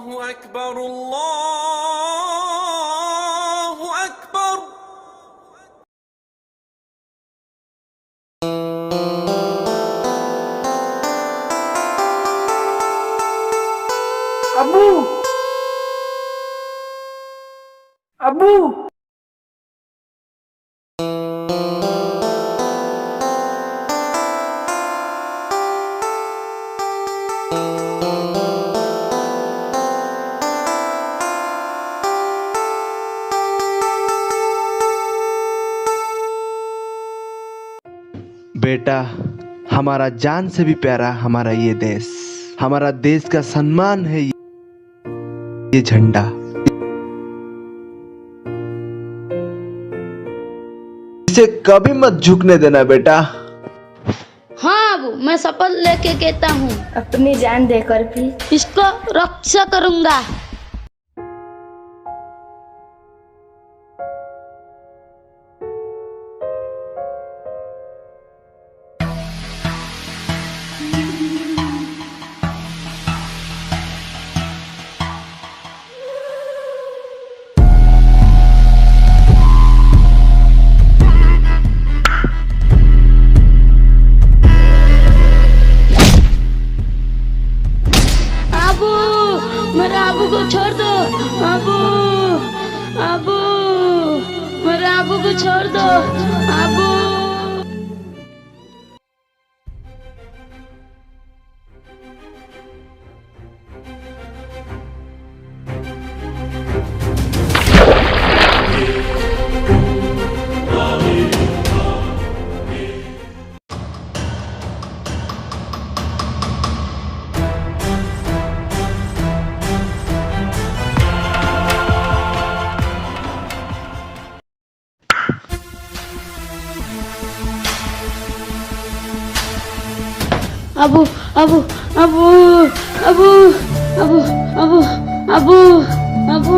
अल्लाहु अकबर अल्लाहु अकबर। अबू अबू बेटा, हमारा जान से भी प्यारा हमारा ये देश, हमारा देश का सम्मान है ये झंडा। इसे कभी मत झुकने देना बेटा। हाँ अबू, मैं शपथ लेके कहता हूँ अपनी जान देकर भी इसको रक्षा करूंगा। मेरे आबू को छोड़ दो। आबू आबू मेरे आबू को छोड़ दो। आबू अबू अबू अबू अबू अबू अबू अबू अबू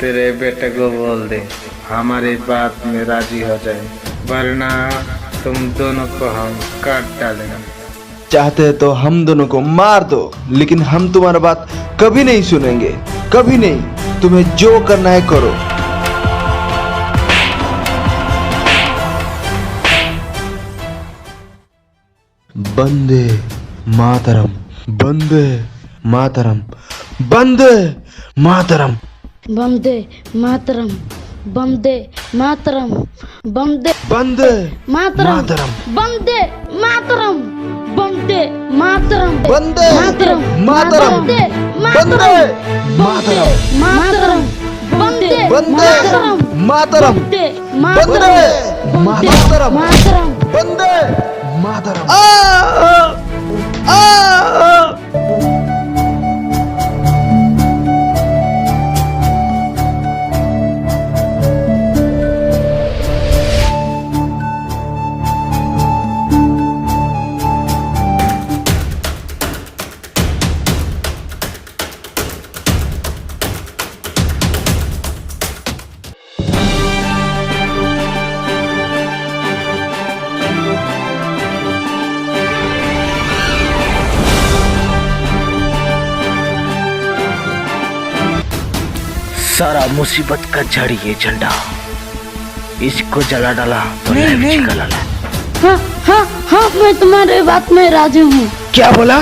तेरे बेटे को बोल दे हमारी बात में राजी हो जाए, वरना तुम दोनों को हम काट डालेंगे। चाहते तो हम दोनों को मार दो, लेकिन हम तुम्हारा बात कभी नहीं सुनेंगे, कभी नहीं। तुम्हें जो करना है करो। वंदे मातरम, वंदे मातरम, वंदे मातरम, वंदे मातरम, वंदे मातरम, वंदे वंदे मातरम, मातरम, वंदे मातरम, वंदे मातरम, वंदे मातरम, मातरम, वंदे वंदे मातरम, मातरम, वंदे वंदे मातरम, वंदे वंदे मातरम, मातरम। वंदे मातरम। सारा मुसीबत का जड़ ये झंडा, इसको जला डाला तो नहीं जला। हाँ हाँ हाँ, मैं तुम्हारे बात में राजी हूँ। क्या बोला?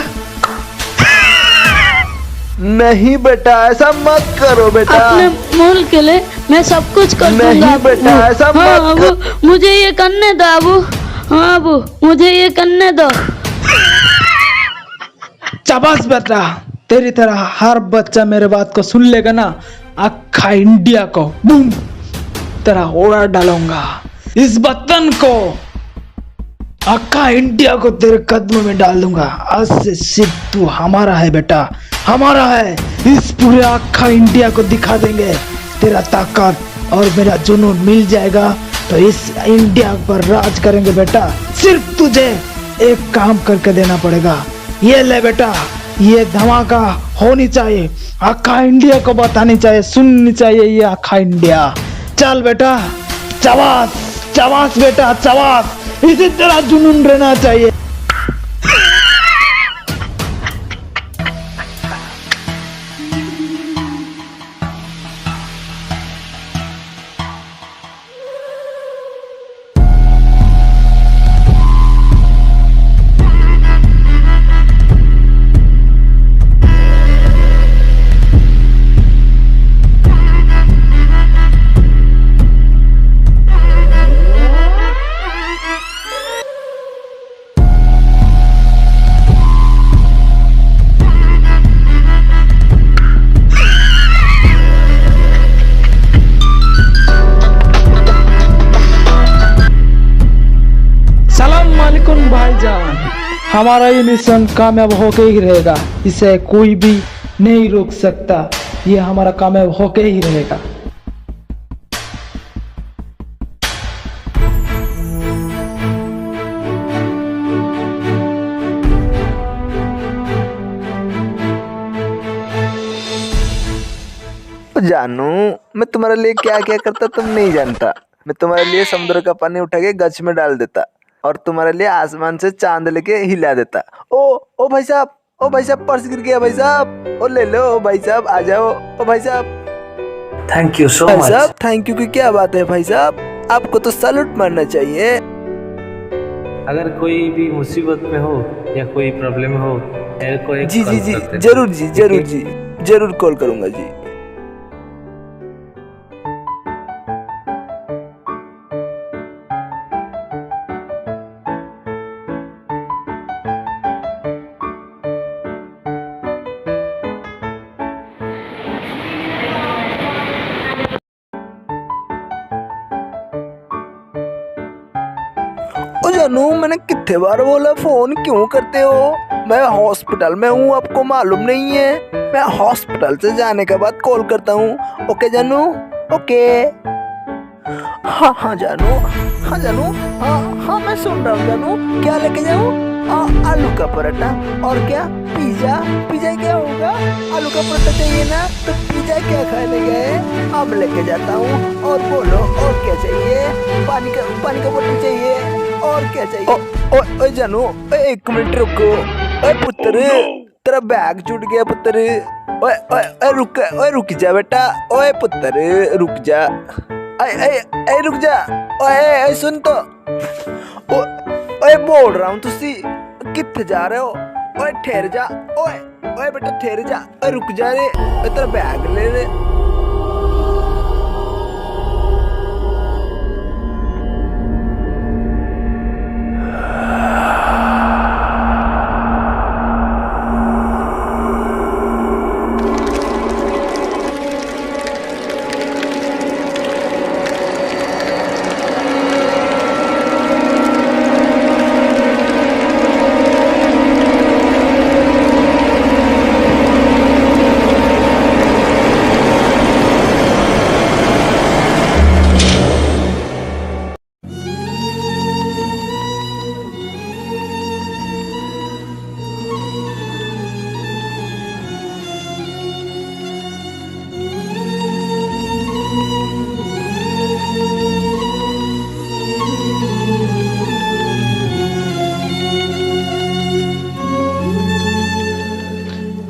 नहीं बेटा, ऐसा मत करो बेटा। अपने मुल्क के लिए मैं सब कुछ कर दूंगा। नहीं बेटा, ऐसा हाँ मत अबू, मुझे ये करने दो अबू। हाँ अबू, मुझे ये करने दो। शाबाश बेटा, तेरी तरह हर बच्चा मेरे बात को सुन लेगा ना, अक्खा इंडिया को बूम तरह उड़ा डालूंगा। इस वतन को, अक्खा इंडिया को तेरे कदमों में डाल दूंगा। आज से सिर्फ तू हमारा है बेटा, हमारा है। इस पूरे अक्खा इंडिया को दिखा देंगे तेरा ताकत और मेरा जुनून मिल जाएगा तो इस इंडिया पर राज करेंगे बेटा। सिर्फ तुझे एक काम करके देना पड़ेगा। ये ले बेटा, ये धमाका होनी चाहिए, आखा इंडिया को बतानी चाहिए, सुननी चाहिए ये आखा इंडिया। चल बेटा, चवास चवास बेटा चवास, इसी तरह जुनून रहना चाहिए। भाईजान, हमारा ये मिशन कामयाब होके ही रहेगा, इसे कोई भी नहीं रोक सकता, ये हमारा कामयाब होके ही रहेगा। जानू, मैं तुम्हारे लिए क्या क्या करता तुम नहीं जानता। मैं तुम्हारे लिए समुद्र का पानी उठा के गच में डाल देता और तुम्हारे लिए आसमान से चांद लेके हिला देता। ओ भाई साहब, ओ भाई साहब, पर्स गिर गया भाई साहब, ओ ले लो भाई साहब, आ जाओ। ओ भाई साहब, थैंक यू सो भाई मच। साहब, थैंक यू की क्या बात है भाई साहब, आपको तो सैल्यूट मारना चाहिए। अगर कोई भी मुसीबत में हो या कोई प्रॉब्लम हो, मेरे को एक जी कॉल जी जी, कर देना। जरूर जी, जरूर जी, जरूर कॉल करूंगा जी। ओ जानू, मैंने कितने बार बोला फोन क्यों करते हो? मैं हॉस्पिटल में हूँ, आपको मालूम नहीं है? मैं हॉस्पिटल से जाने के बाद कॉल करता हूँ। ओके जानू, ओके। हाँ हाँ जानू, हाँ जानू, हाँ हाँ मैं सुन रहा हूँ जानू। क्या लेके जाऊँ? आलू का पराठा और क्या? पिज्जा? पिज्जा क्या होगा? आलू का पराठा चाहिए ना, तो पिज्जा क्या खाने गए? अब लेके जाता हूँ। और बोलो, और क्या चाहिए? पानी का बोतल चाहिए, और क्या चाहिए? ओ जानू, एक मिनट रुको। ओए पुत्र, तेरा बैग छूट गया पुत्र। ओए रुक जा बेटा। ओए पुत्र रुक जा। ए रुक जा। ओए सुन तो। ओए बोल रहा हूँ, तुसी कित्थे जा रहे हो? ओए ठहर जा। ओए बेटा ठहर जा। ओए रुक जा रे, तेरा बैग ले रे।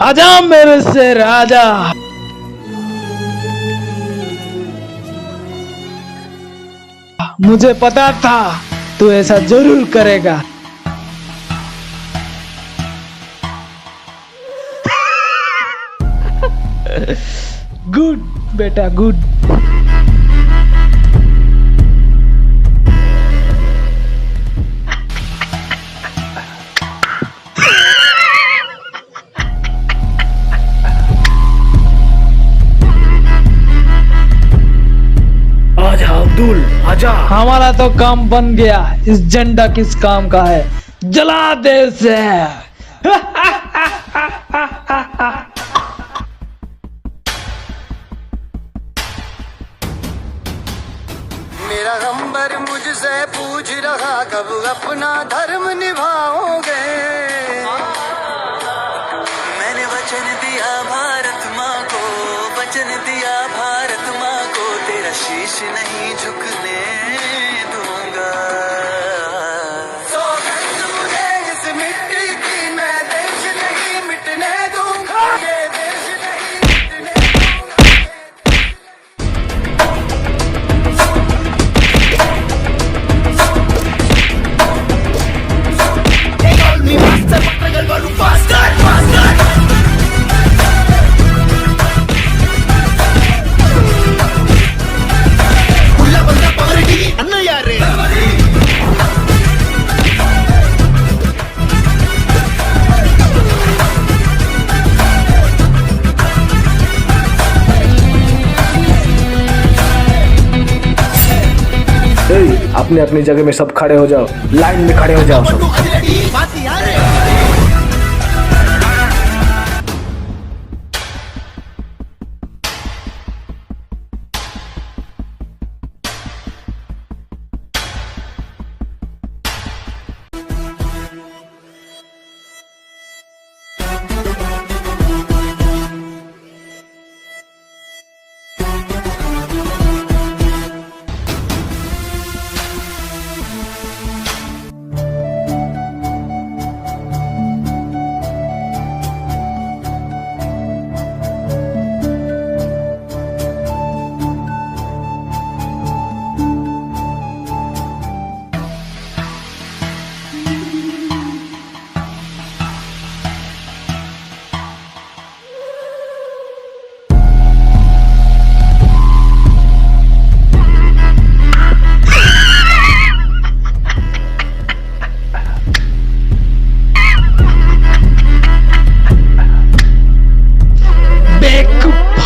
आजा मेरे से राजा। मुझे पता था तू ऐसा जरूर करेगा। गुड बेटा, गुड। अब्दुल आजा। हमारा तो काम बन गया। इस झंडा किस काम का है? जला दे इसे। मेरा पैगंबर मुझसे पूछ रहा कब अपना धर्म निभाओगे। मैंने वचन दिया भारत माँ को, वचन दिया भारत माँ को, तेरा शीश नहीं झुकने दूंगा। सौगंध मुझे इस मिट्टी की, मैं देश नहीं मिटने दूंगा, ये देश नहीं मिटने दूंगा। अपने अपनी जगह में सब खड़े हो जाओ, लाइन में खड़े हो जाओ सब।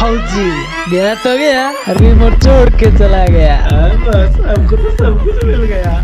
फौजी गया तो गया, रिमोट छोड़ के चला गया। बस हमको तो सब कुछ मिल गया।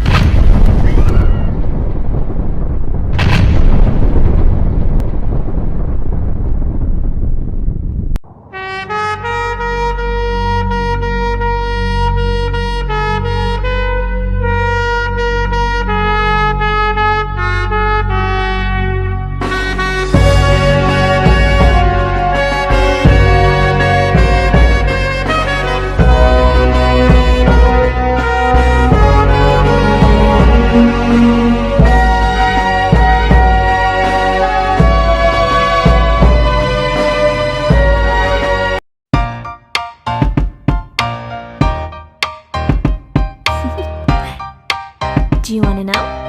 Do you want to know?